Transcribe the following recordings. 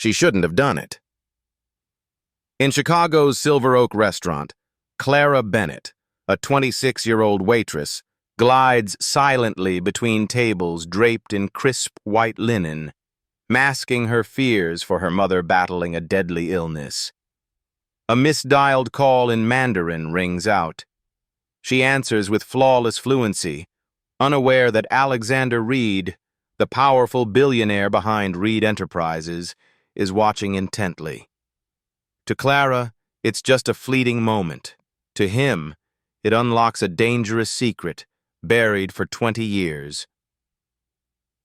She shouldn't have done it. In Chicago's Silver Oak restaurant, Clara Bennett, a 26-year-old waitress, glides silently between tables draped in crisp white linen, masking her fears for her mother battling a deadly illness. A misdialed call in Mandarin rings out. She answers with flawless fluency, unaware that Alexander Reed, the powerful billionaire behind Reed Enterprises, is watching intently. To Clara, it's just a fleeting moment. To him, it unlocks a dangerous secret buried for 20 years.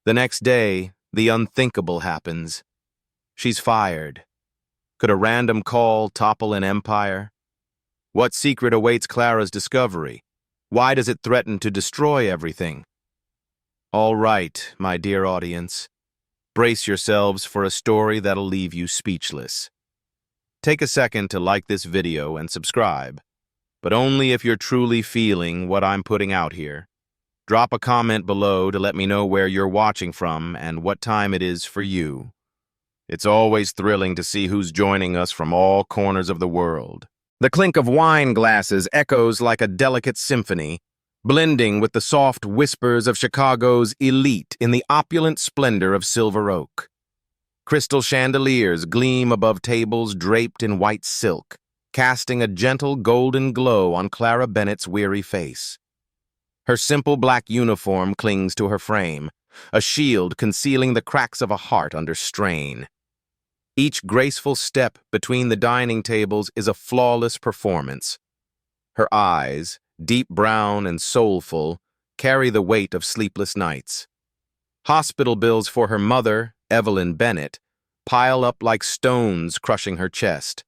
The next day, the unthinkable happens. She's fired. Could a random call topple an empire? What secret awaits Clara's discovery? Why does it threaten to destroy everything? All right, my dear audience. Brace yourselves for a story that'll leave you speechless. Take a second to like this video and subscribe, but only if you're truly feeling what I'm putting out here. Drop a comment below to let me know where you're watching from and what time it is for you. It's always thrilling to see who's joining us from all corners of the world. The clink of wine glasses echoes like a delicate symphony, blending with the soft whispers of Chicago's elite in the opulent splendor of Silver Oak. Crystal chandeliers gleam above tables draped in white silk, casting a gentle golden glow on Clara Bennett's weary face. Her simple black uniform clings to her frame, a shield concealing the cracks of a heart under strain. Each graceful step between the dining tables is a flawless performance. Her eyes, deep brown and soulful, carry the weight of sleepless nights. Hospital bills for her mother, Evelyn Bennett, pile up like stones crushing her chest.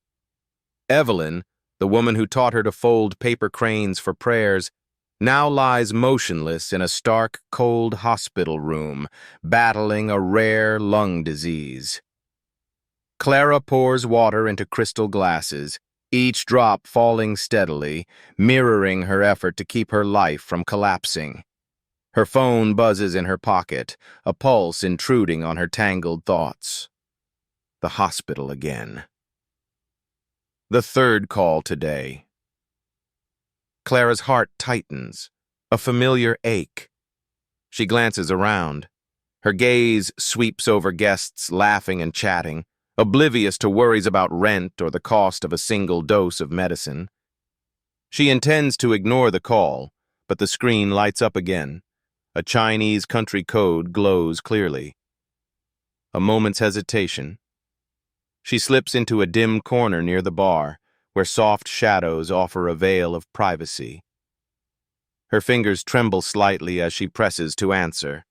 Evelyn, the woman who taught her to fold paper cranes for prayers, now lies motionless in a stark, cold hospital room, battling a rare lung disease. Clara pours water into crystal glasses, each drop falling steadily, mirroring her effort to keep her life from collapsing. Her phone buzzes in her pocket, a pulse intruding on her tangled thoughts. The hospital again. The third call today. Clara's heart tightens, a familiar ache. She glances around. Her gaze sweeps over guests laughing and chatting, oblivious to worries about rent or the cost of a single dose of medicine. She intends to ignore the call, but the screen lights up again. A Chinese country code glows clearly. A moment's hesitation. She slips into a dim corner near the bar, where soft shadows offer a veil of privacy. Her fingers tremble slightly as she presses to answer.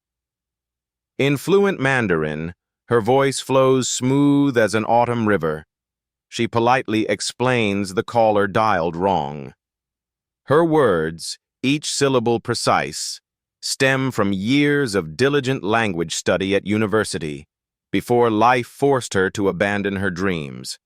In fluent Mandarin, her voice flows smooth as an autumn river. She politely explains the caller dialed wrong. Her words, each syllable precise, stem from years of diligent language study at university, before life forced her to abandon her dreams.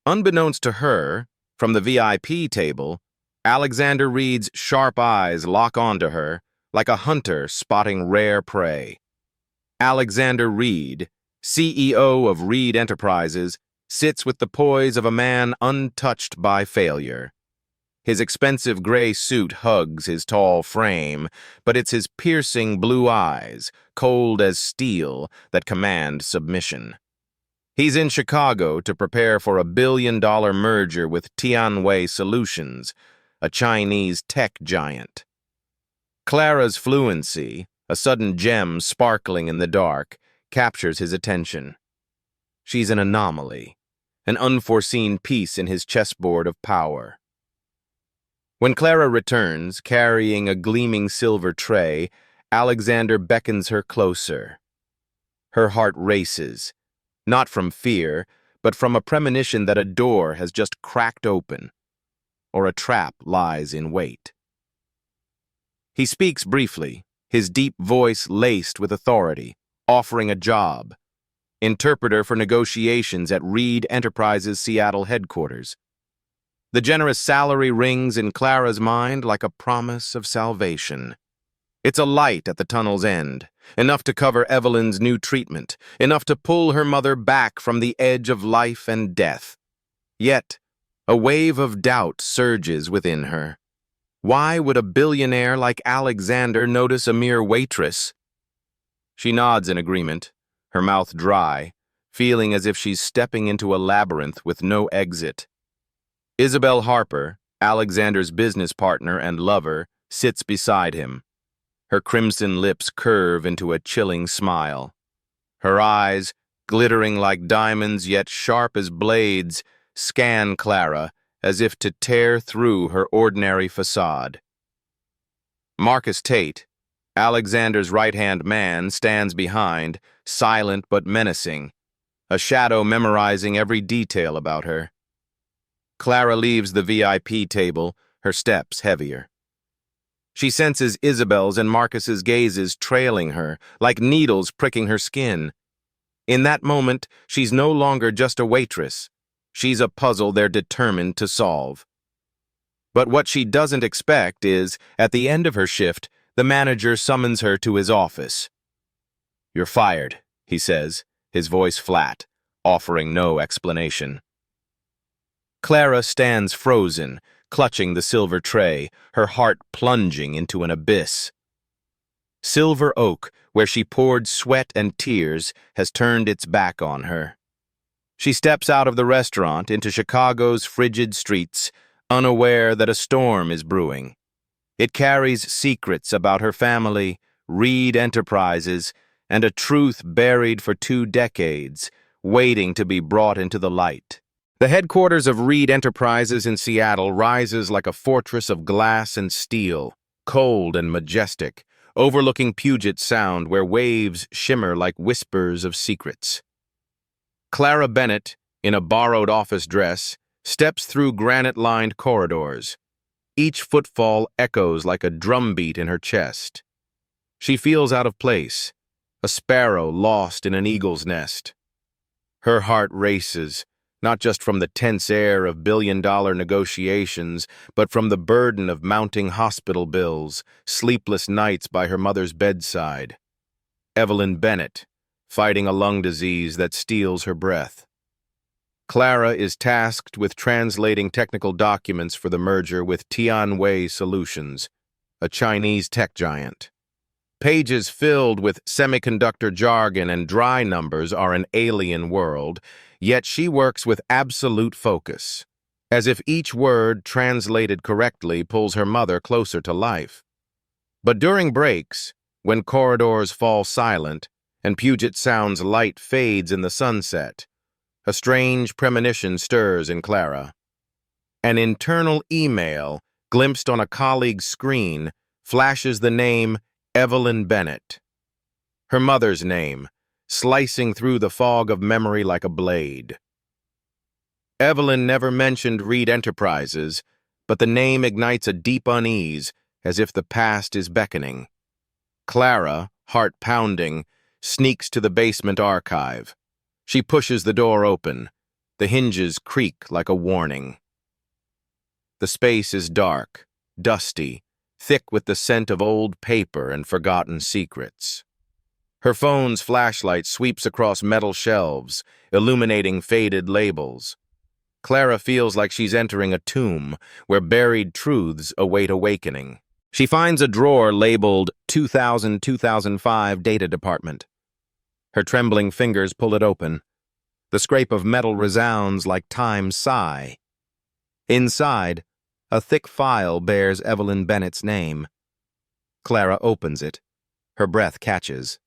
Unbeknownst to her, from the VIP table, Alexander Reed's sharp eyes lock onto her like a hunter spotting rare prey. Alexander Reed, CEO of Reed Enterprises, sits with the poise of a man untouched by failure. His expensive gray suit hugs his tall frame, but it's his piercing blue eyes, cold as steel, that command submission. He's in Chicago to prepare for a billion-dollar merger with Tianwei Solutions, a Chinese tech giant. Clara's fluency, a sudden gem sparkling in the dark, captures his attention. She's an anomaly, an unforeseen piece in his chessboard of power. When Clara returns, carrying a gleaming silver tray, Alexander beckons her closer. Her heart races, not from fear, but from a premonition that a door has just cracked open, or a trap lies in wait. He speaks briefly, his deep voice laced with authority, offering a job, interpreter for negotiations at Reed Enterprises' Seattle headquarters. The generous salary rings in Clara's mind like a promise of salvation. It's a light at the tunnel's end, enough to cover Evelyn's new treatment, enough to pull her mother back from the edge of life and death. Yet, a wave of doubt surges within her. Why would a billionaire like Alexander notice a mere waitress? She nods in agreement, her mouth dry, feeling as if she's stepping into a labyrinth with no exit. Isabel Harper, Alexander's business partner and lover, sits beside him. Her crimson lips curve into a chilling smile. Her eyes, glittering like diamonds yet sharp as blades, scan Clara as if to tear through her ordinary facade. Marcus Tate, Alexander's right-hand man, stands behind, silent but menacing, a shadow memorizing every detail about her. Clara leaves the VIP table, her steps heavier. She senses Isabel's and Marcus's gazes trailing her, like needles pricking her skin. In that moment, she's no longer just a waitress. She's a puzzle they're determined to solve. But what she doesn't expect is, at the end of her shift, the manager summons her to his office. "You're fired," he says, his voice flat, offering no explanation. Clara stands frozen, clutching the silver tray, her heart plunging into an abyss. Silver Oak, where she poured sweat and tears, has turned its back on her. She steps out of the restaurant into Chicago's frigid streets, unaware that a storm is brewing. It carries secrets about her family, Reed Enterprises, and a truth buried for 2 decades, waiting to be brought into the light. The headquarters of Reed Enterprises in Seattle rises like a fortress of glass and steel, cold and majestic, overlooking Puget Sound where waves shimmer like whispers of secrets. Clara Bennett, in a borrowed office dress, steps through granite-lined corridors. Each footfall echoes like a drumbeat in her chest. She feels out of place, a sparrow lost in an eagle's nest. Her heart races, not just from the tense air of billion-dollar negotiations, but from the burden of mounting hospital bills, sleepless nights by her mother's bedside. Evelyn Bennett, fighting a lung disease that steals her breath. Clara is tasked with translating technical documents for the merger with Tianwei Solutions, a Chinese tech giant. Pages filled with semiconductor jargon and dry numbers are an alien world, yet she works with absolute focus, as if each word translated correctly pulls her mother closer to life. But during breaks, when corridors fall silent and Puget Sound's light fades in the sunset, a strange premonition stirs in Clara. An internal email, glimpsed on a colleague's screen, flashes the name Evelyn Bennett. Her mother's name, slicing through the fog of memory like a blade. Evelyn never mentioned Reed Enterprises, but the name ignites a deep unease, as if the past is beckoning. Clara, heart pounding, sneaks to the basement archive. She pushes the door open. The hinges creak like a warning. The space is dark, dusty, thick with the scent of old paper and forgotten secrets. Her phone's flashlight sweeps across metal shelves, illuminating faded labels. Clara feels like she's entering a tomb where buried truths await awakening. She finds a drawer labeled 2000-2005 Data Department. Her trembling fingers pull it open. The scrape of metal resounds like time's sigh. Inside, a thick file bears Evelyn Bennett's name. Clara opens it. Her breath catches.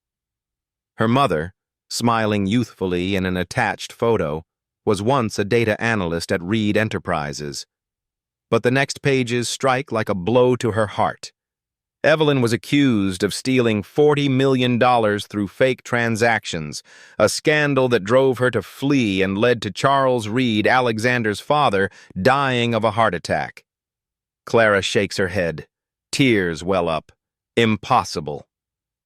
Her mother, smiling youthfully in an attached photo, was once a data analyst at Reed Enterprises. But the next pages strike like a blow to her heart. Evelyn was accused of stealing $40 million through fake transactions, a scandal that drove her to flee and led to Charles Reed, Alexander's father, dying of a heart attack. Clara shakes her head. Tears well up. Impossible.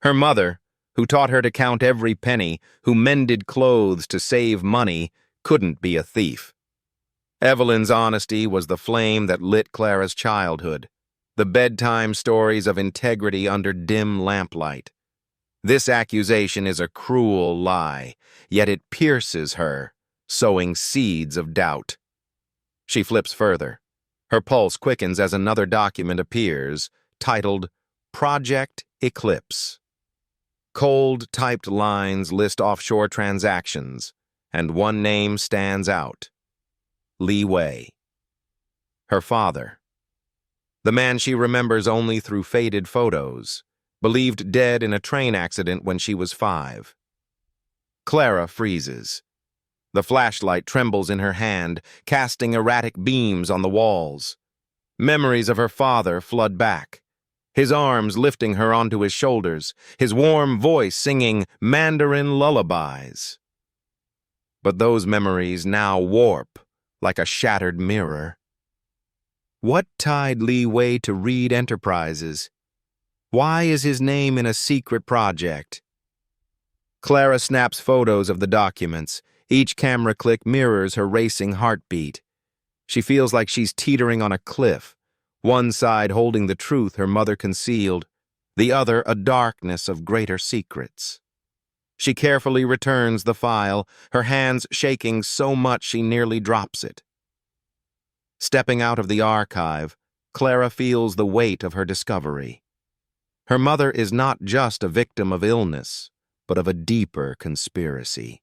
Her mother, who taught her to count every penny, who mended clothes to save money, couldn't be a thief. Evelyn's honesty was the flame that lit Clara's childhood, the bedtime stories of integrity under dim lamplight. This accusation is a cruel lie, yet it pierces her, sowing seeds of doubt. She flips further. Her pulse quickens as another document appears, titled Project Eclipse. Cold, typed lines list offshore transactions, and one name stands out: Li Wei. Her father. The man she remembers only through faded photos, believed dead in a train accident when she was 5. Clara freezes. The flashlight trembles in her hand, casting erratic beams on the walls. Memories of her father flood back, his arms lifting her onto his shoulders, his warm voice singing Mandarin lullabies. But those memories now warp like a shattered mirror. What tied Li Wei to Reed Enterprises? Why is his name in a secret project? Clara snaps photos of the documents. Each camera click mirrors her racing heartbeat. She feels like she's teetering on a cliff, one side holding the truth her mother concealed, the other a darkness of greater secrets. She carefully returns the file, her hands shaking so much she nearly drops it. Stepping out of the archive, Clara feels the weight of her discovery. Her mother is not just a victim of illness, but of a deeper conspiracy.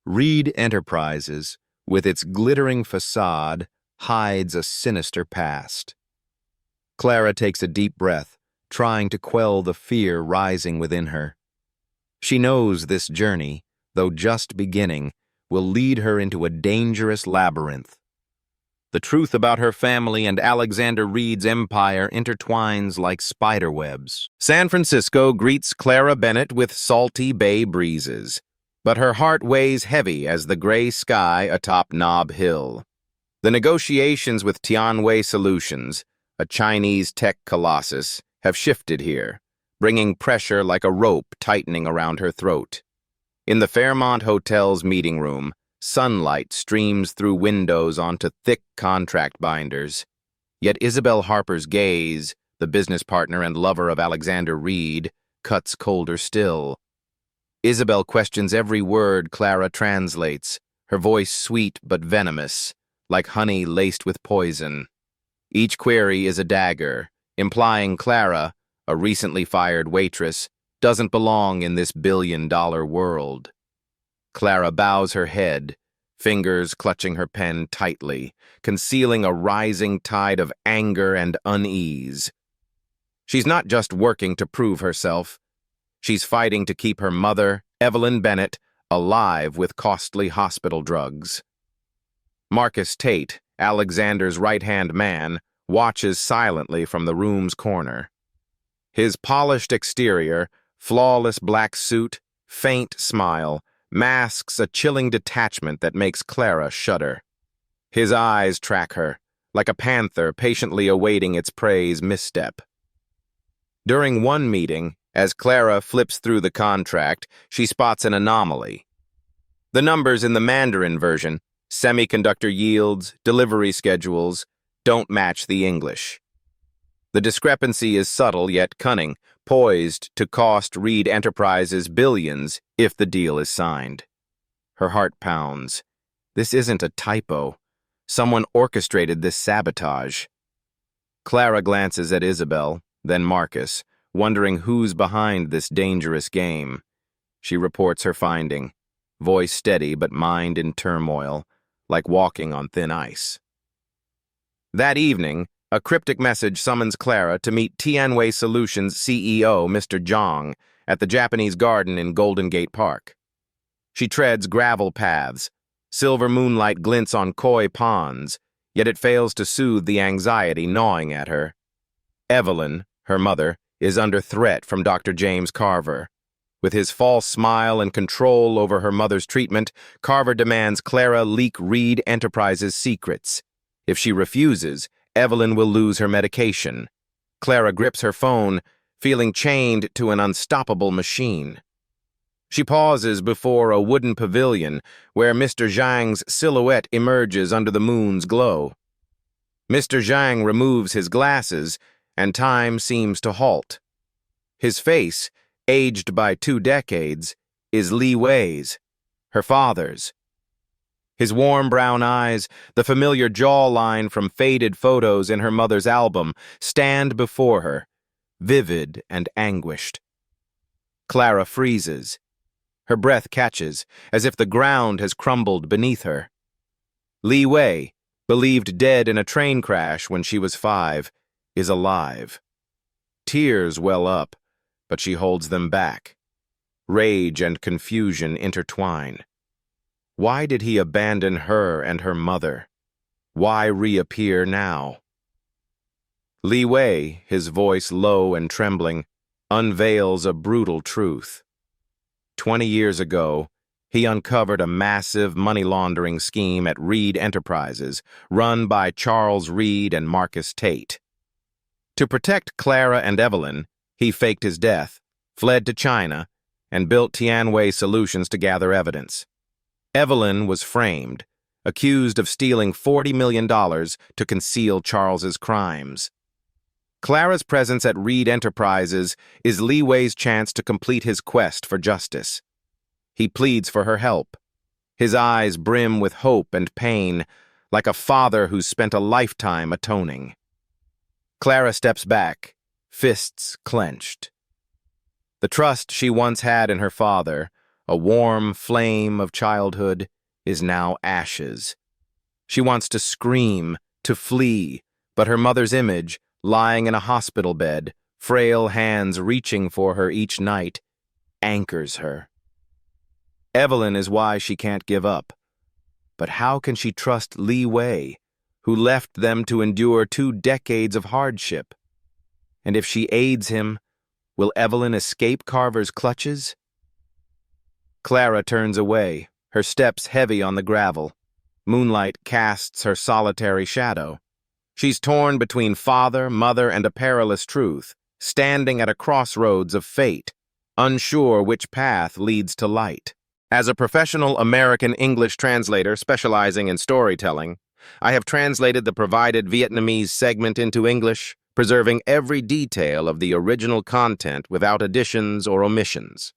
Reed Enterprises, with its glittering facade, hides a sinister past. Clara takes a deep breath, trying to quell the fear rising within her. She knows this journey, though just beginning, will lead her into a dangerous labyrinth. The truth about her family and Alexander Reed's empire intertwines like spiderwebs. San Francisco greets Clara Bennett with salty bay breezes, but her heart weighs heavy as the gray sky atop Nob Hill. The negotiations with Tianwei Solutions, a Chinese tech colossus, have shifted here, bringing pressure like a rope tightening around her throat. In the Fairmont Hotel's meeting room, sunlight streams through windows onto thick contract binders. Yet Isabel Harper's gaze, the business partner and lover of Alexander Reed, cuts colder still. Isabel questions every word Clara translates, her voice sweet but venomous, like honey laced with poison. Each query is a dagger, implying Clara, a recently fired waitress, doesn't belong in this billion-dollar world. Clara bows her head, fingers clutching her pen tightly, concealing a rising tide of anger and unease. She's not just working to prove herself. She's fighting to keep her mother, Evelyn Bennett, alive with costly hospital drugs. Marcus Tate, Alexander's right-hand man, watches silently from the room's corner. His polished exterior, flawless black suit, faint smile, masks a chilling detachment that makes Clara shudder. His eyes track her, like a panther patiently awaiting its prey's misstep. During one meeting, as Clara flips through the contract, she spots an anomaly. The numbers in the Mandarin version, semiconductor yields, delivery schedules, don't match the English. The discrepancy is subtle yet cunning, poised to cost Reed Enterprises billions if the deal is signed. Her heart pounds. This isn't a typo. Someone orchestrated this sabotage. Clara glances at Isabel, then Marcus, wondering who's behind this dangerous game. She reports her finding, voice steady but mind in turmoil, like walking on thin ice. That evening, a cryptic message summons Clara to meet Tianwei Solutions CEO Mr. Zhang at the Japanese Garden in Golden Gate Park. She treads gravel paths. Silver moonlight glints on koi ponds, yet it fails to soothe the anxiety gnawing at her. Evelyn, her mother, is under threat from Dr. James Carver. With his false smile and control over her mother's treatment, Carver demands Clara leak Reed Enterprises' secrets. If she refuses, Evelyn will lose her medication. Clara grips her phone, feeling chained to an unstoppable machine. She pauses before a wooden pavilion where Mr. Zhang's silhouette emerges under the moon's glow. Mr. Zhang removes his glasses, and time seems to halt. His face, aged by 2 decades, is Li Wei's, her father's. His warm brown eyes, the familiar jawline from faded photos in her mother's album, stand before her, vivid and anguished. Clara freezes. Her breath catches, as if the ground has crumbled beneath her. Li Wei, believed dead in a train crash when she was 5, is alive. Tears well up, but she holds them back. Rage and confusion intertwine. Why did he abandon her and her mother? Why reappear now? Li Wei, his voice low and trembling, unveils a brutal truth. 20 years ago, he uncovered a massive money laundering scheme at Reed Enterprises, run by Charles Reed and Marcus Tate. To protect Clara and Evelyn, he faked his death, fled to China, and built Tianwei Solutions to gather evidence. Evelyn was framed, accused of stealing $40 million to conceal Charles's crimes. Clara's presence at Reed Enterprises is Li Wei's chance to complete his quest for justice. He pleads for her help. His eyes brim with hope and pain, like a father who's spent a lifetime atoning. Clara steps back, fists clenched. The trust she once had in her father, a warm flame of childhood, is now ashes. She wants to scream, to flee, but her mother's image, lying in a hospital bed, frail hands reaching for her each night, anchors her. Evelyn is why she can't give up. But how can she trust Li Wei, who left them to endure 2 decades of hardship? And if she aids him, will Evelyn escape Carver's clutches? Clara turns away, her steps heavy on the gravel. Moonlight casts her solitary shadow. She's torn between father, mother, and a perilous truth, standing at a crossroads of fate, unsure which path leads to light. As a professional American English translator specializing in storytelling, I have translated the provided Vietnamese segment into English, preserving every detail of the original content without additions or omissions.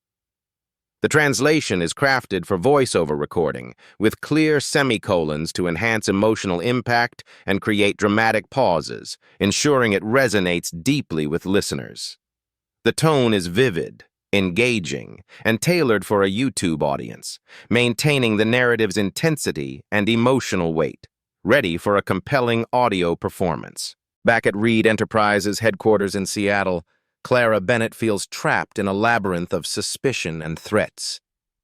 The translation is crafted for voiceover recording, with clear semicolons to enhance emotional impact and create dramatic pauses, ensuring it resonates deeply with listeners. The tone is vivid, engaging, and tailored for a YouTube audience, maintaining the narrative's intensity and emotional weight, ready for a compelling audio performance. Back at Reed Enterprises headquarters in Seattle, Clara Bennett feels trapped in a labyrinth of suspicion and threats.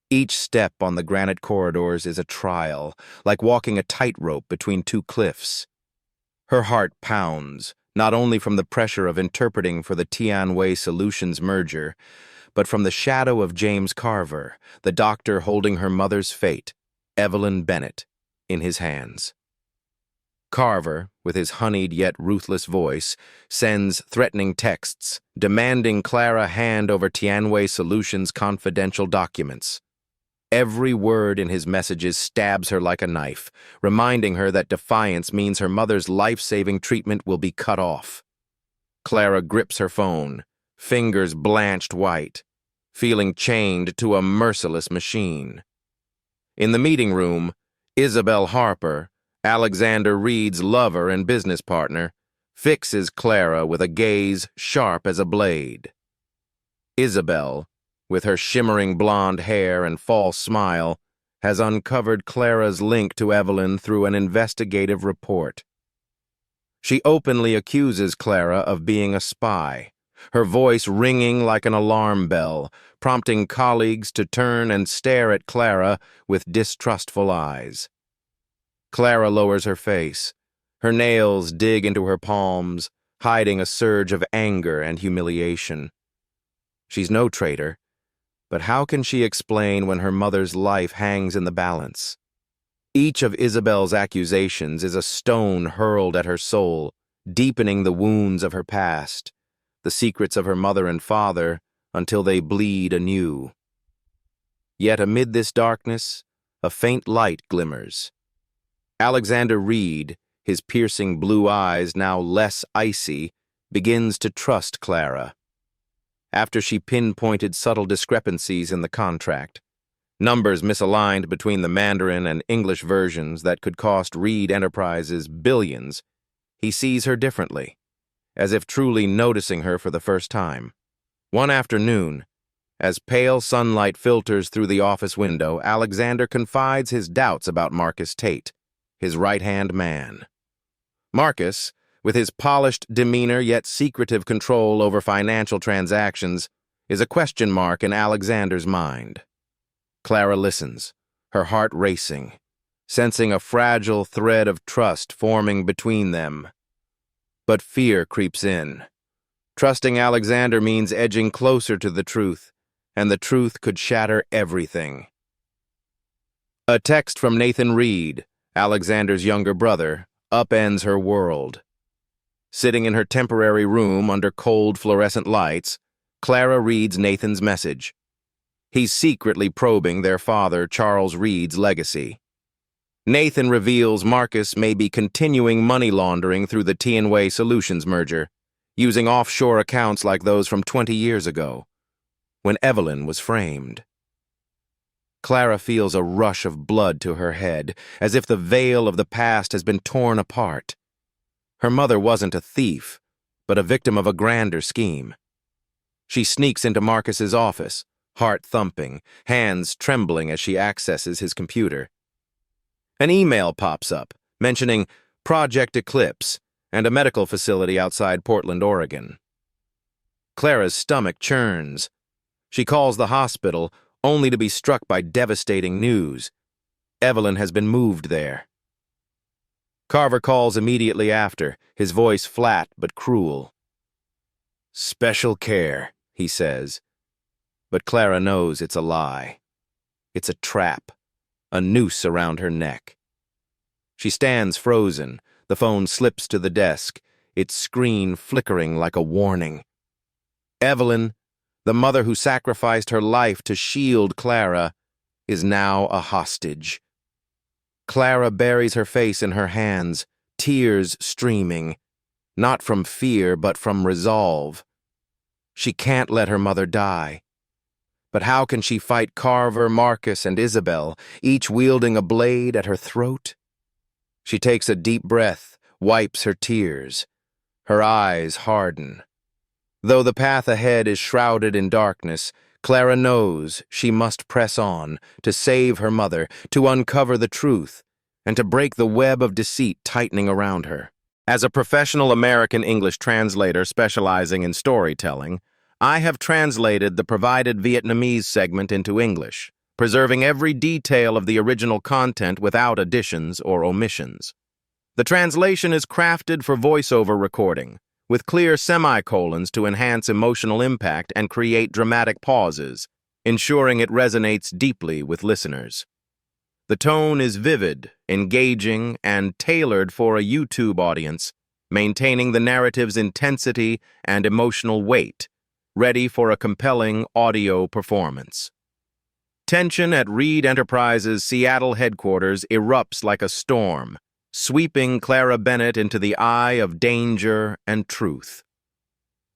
Each step on the granite corridors is a trial, like walking a tightrope between 2 cliffs. Her heart pounds, not only from the pressure of interpreting for the Tianwei Solutions merger, but from the shadow of James Carver, the doctor holding her mother's fate, Evelyn Bennett, in his hands. Carver, with his honeyed yet ruthless voice, sends threatening texts, demanding Clara hand over Tianwei Solutions' confidential documents. Every word in his messages stabs her like a knife, reminding her that defiance means her mother's life-saving treatment will be cut off. Clara grips her phone, fingers blanched white, feeling chained to a merciless machine. In the meeting room, Isabel Harper, Alexander Reed's lover and business partner, fixes Clara with a gaze sharp as a blade. Isabel, with her shimmering blonde hair and false smile, has uncovered Clara's link to Evelyn through an investigative report. She openly accuses Clara of being a spy, her voice ringing like an alarm bell, prompting colleagues to turn and stare at Clara with distrustful eyes. Clara lowers her face. Her nails dig into her palms, hiding a surge of anger and humiliation. She's no traitor, but how can she explain when her mother's life hangs in the balance? Each of Isabel's accusations is a stone hurled at her soul, deepening the wounds of her past, the secrets of her mother and father, until they bleed anew. Yet amid this darkness, a faint light glimmers. Alexander Reed, his piercing blue eyes now less icy, begins to trust Clara. after she pinpointed subtle discrepancies in the contract. Numbers misaligned between the Mandarin and English versions that could cost Reed Enterprises billions. He sees her differently, as if truly noticing her for the first time. One afternoon, as pale sunlight filters through the office window, Alexander confides his doubts about Marcus Tate, his right-hand man. Marcus, with his polished demeanor yet secretive control over financial transactions, is a question mark in Alexander's mind. Clara listens, her heart racing, sensing a fragile thread of trust forming between them. But fear creeps in. Trusting Alexander means edging closer to the truth, and the truth could shatter everything. A text from Nathan Reed, Alexander's younger brother, upends her world. Sitting in her temporary room under cold fluorescent lights, Clara reads Nathan's message. He's secretly probing their father, Charles Reed's legacy. Nathan reveals Marcus may be continuing money laundering through the T&W Solutions merger, using offshore accounts like those from 20 years ago, when Evelyn was framed. Clara feels a rush of blood to her head, as if the veil of the past has been torn apart. Her mother wasn't a thief, but a victim of a grander scheme. She sneaks into Marcus's office, heart thumping, hands trembling as she accesses his computer. An email pops up, mentioning Project Eclipse and a medical facility outside Portland, Oregon. Clara's stomach churns. She calls the hospital, only to be struck by devastating news. Evelyn has been moved there. Carver calls immediately after, his voice flat but cruel. "Special care," he says. But Clara knows it's a lie. It's a trap, a noose around her neck. She stands frozen, the phone slips to the desk, its screen flickering like a warning. Evelyn, the mother who sacrificed her life to shield Clara, is now a hostage. Clara buries her face in her hands, tears streaming, not from fear but from resolve. She can't let her mother die. But how can she fight Carver, Marcus, and Isabel, each wielding a blade at her throat? She takes a deep breath, wipes her tears. Her eyes harden. Though the path ahead is shrouded in darkness, Clara knows she must press on to save her mother, to uncover the truth, and to break the web of deceit tightening around her. As a professional American English translator specializing in storytelling, I have translated the provided Vietnamese segment into English, preserving every detail of the original content without additions or omissions. The translation is crafted for voiceover recording, with clear semicolons to enhance emotional impact and create dramatic pauses, ensuring it resonates deeply with listeners. The tone is vivid, engaging, and tailored for a YouTube audience, maintaining the narrative's intensity and emotional weight, ready for a compelling audio performance. Tension at Reed Enterprises' Seattle headquarters erupts like a storm, sweeping Clara Bennett into the eye of danger and truth.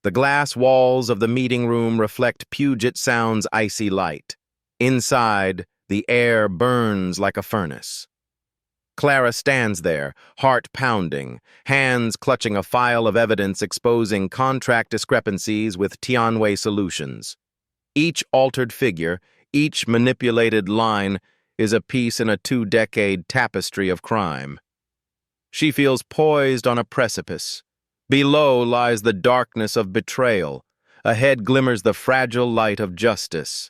The glass walls of the meeting room reflect Puget Sound's icy light. Inside, the air burns like a furnace. Clara stands there, heart pounding, hands clutching a file of evidence exposing contract discrepancies with T&W Solutions. Each altered figure, each manipulated line, is a piece in a 2-decade tapestry of crime. She feels poised on a precipice. Below lies the darkness of betrayal. Ahead glimmers the fragile light of justice.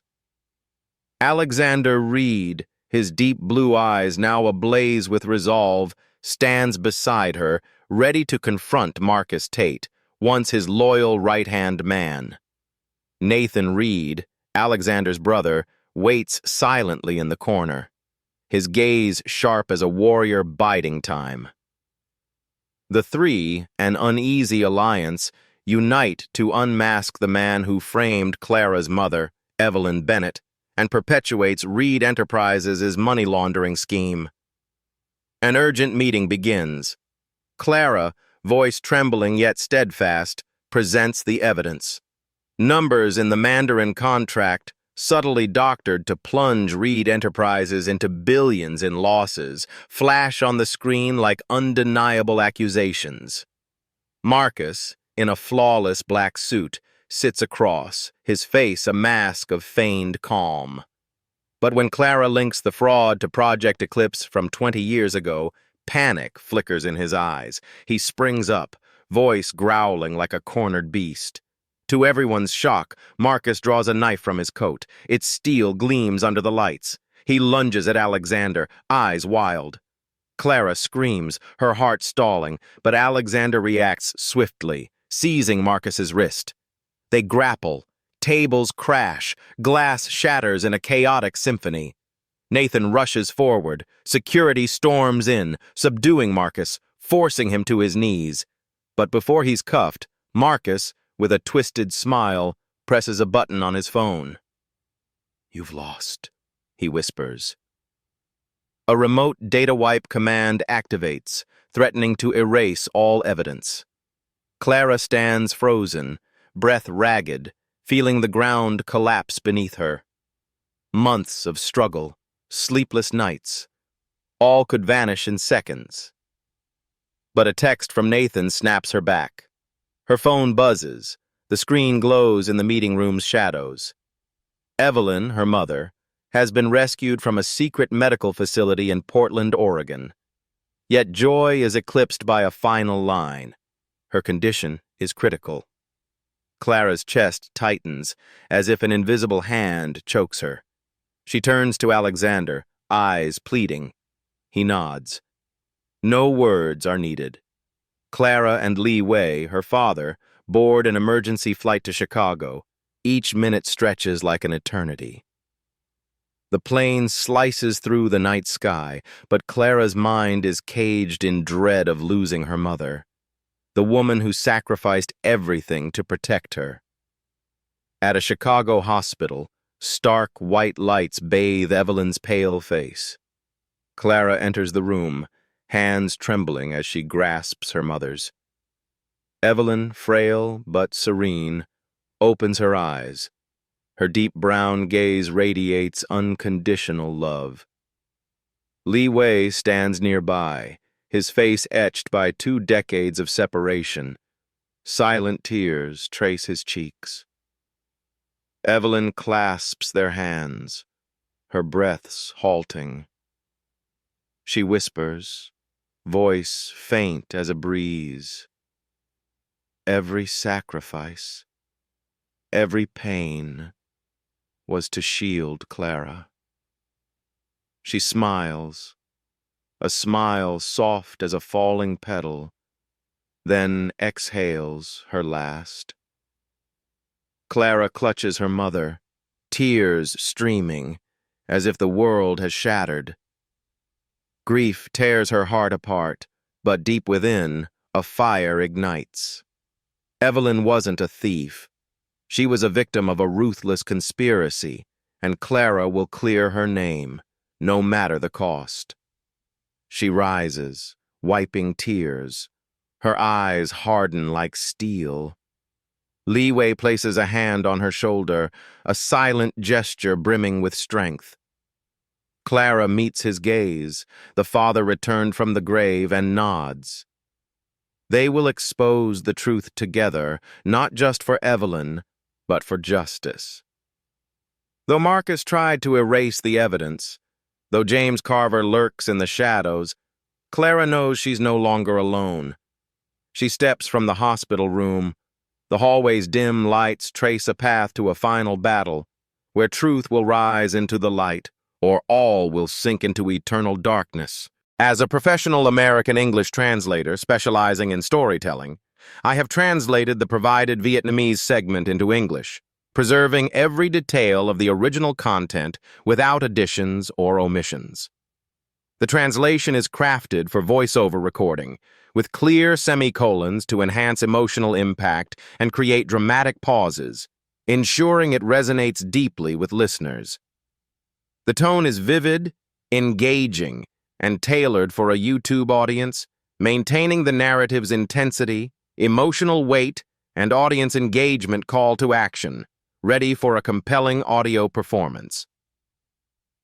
Alexander Reed, his deep blue eyes now ablaze with resolve, stands beside her, ready to confront Marcus Tate, once his loyal right-hand man. Nathan Reed, Alexander's brother, waits silently in the corner, his gaze sharp as a warrior biding time. The three, an uneasy alliance, unite to unmask the man who framed Clara's mother, Evelyn Bennett, and perpetuates Reed Enterprises' money laundering scheme. An urgent meeting begins. Clara, voice trembling yet steadfast, presents the evidence. Numbers in the Mandarin contract, subtly doctored to plunge Reed Enterprises into billions in losses, flash on the screen like undeniable accusations. Marcus, in a flawless black suit, sits across, his face a mask of feigned calm. But when Clara links the fraud to Project Eclipse from 20 years ago, panic flickers in his eyes. He springs up, voice growling like a cornered beast. To everyone's shock, Marcus draws a knife from his coat. Its steel gleams under the lights. He lunges at Alexander, eyes wild. Clara screams, her heart stalling, but Alexander reacts swiftly, seizing Marcus's wrist. They grapple. Tables crash. Glass shatters in a chaotic symphony. Nathan rushes forward. Security storms in, subduing Marcus, forcing him to his knees. But before he's cuffed, Marcus, with a twisted smile, presses a button on his phone. "You've lost," he whispers. A remote data wipe command activates, threatening to erase all evidence. Clara stands frozen, breath ragged, feeling the ground collapse beneath her. Months of struggle, sleepless nights, all could vanish in seconds. But a text from Nathan snaps her back. Her phone buzzes. The screen glows in the meeting room's shadows. Evelyn, her mother, has been rescued from a secret medical facility in Portland, Oregon. Yet joy is eclipsed by a final line. Her condition is critical. Clara's chest tightens, as if an invisible hand chokes her. She turns to Alexander, eyes pleading. He nods. No words are needed. Clara and Lee Wei, her father, board an emergency flight to Chicago. Each minute stretches like an eternity. The plane slices through the night sky, but Clara's mind is caged in dread of losing her mother, the woman who sacrificed everything to protect her. At a Chicago hospital, stark white lights bathe Evelyn's pale face. Clara enters the room, hands trembling as she grasps her mother's. Evelyn, frail but serene, opens her eyes. Her deep brown gaze radiates unconditional love. Lee Wei stands nearby, his face etched by 2 decades of separation. Silent tears trace his cheeks. Evelyn clasps their hands, her breaths halting. She whispers, voice faint as a breeze. Every sacrifice, every pain was to shield Clara. She smiles, a smile soft as a falling petal, then exhales her last. Clara clutches her mother, tears streaming, as if the world has shattered. Grief tears her heart apart, but deep within, a fire ignites. Evelyn wasn't a thief. She was a victim of a ruthless conspiracy, and Clara will clear her name, no matter the cost. She rises, wiping tears. Her eyes harden like steel. Lee Wei places a hand on her shoulder, a silent gesture brimming with strength. Clara meets his gaze. The father returned from the grave and nods. They will expose the truth together, not just for Evelyn, but for justice. Though Marcus tried to erase the evidence, though James Carver lurks in the shadows, Clara knows she's no longer alone. She steps from the hospital room. The hallway's dim lights trace a path to a final battle, where truth will rise into the light, or all will sink into eternal darkness. As a professional American English translator specializing in storytelling, I have translated the provided Vietnamese segment into English, preserving every detail of the original content without additions or omissions. The translation is crafted for voiceover recording, with clear semicolons to enhance emotional impact and create dramatic pauses, ensuring it resonates deeply with listeners. The tone is vivid, engaging, and tailored for a YouTube audience, maintaining the narrative's intensity, emotional weight, and audience engagement call to action, ready for a compelling audio performance.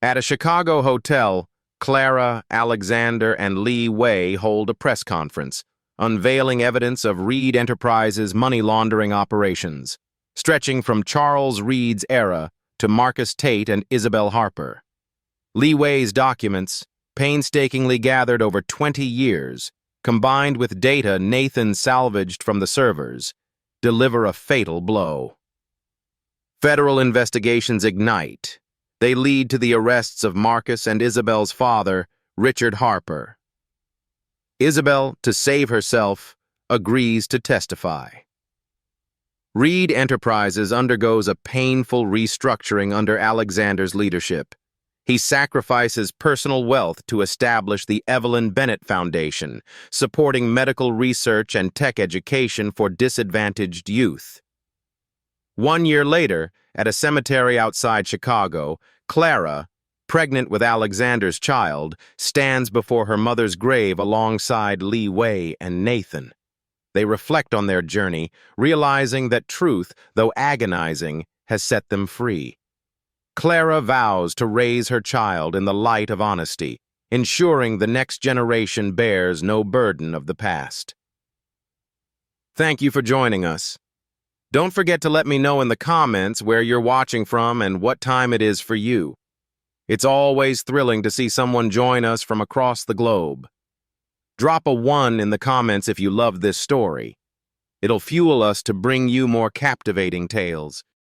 At a Chicago hotel, Clara, Alexander, and Lee Wei hold a press conference, unveiling evidence of Reed Enterprises' money laundering operations, stretching from Charles Reed's era to Marcus Tate and Isabel Harper. Lee Wei's documents, painstakingly gathered over 20 years, combined with data Nathan salvaged from the servers, deliver a fatal blow. Federal investigations ignite. They lead to the arrests of Marcus and Isabel's father, Richard Harper. Isabel, to save herself, agrees to testify. Reed Enterprises undergoes a painful restructuring under Alexander's leadership. He sacrifices personal wealth to establish the Evelyn Bennett Foundation, supporting medical research and tech education for disadvantaged youth. 1 year later, at a cemetery outside Chicago, Clara, pregnant with Alexander's child, stands before her mother's grave alongside Lee Wei and Nathan. They reflect on their journey, realizing that truth, though agonizing, has set them free. Clara vows to raise her child in the light of honesty, ensuring the next generation bears no burden of the past. Thank you for joining us. Don't forget to let me know in the comments where you're watching from and what time it is for you. It's always thrilling to see someone join us from across the globe. Drop a 1 in the comments if you love this story. It'll fuel us to bring you more captivating tales.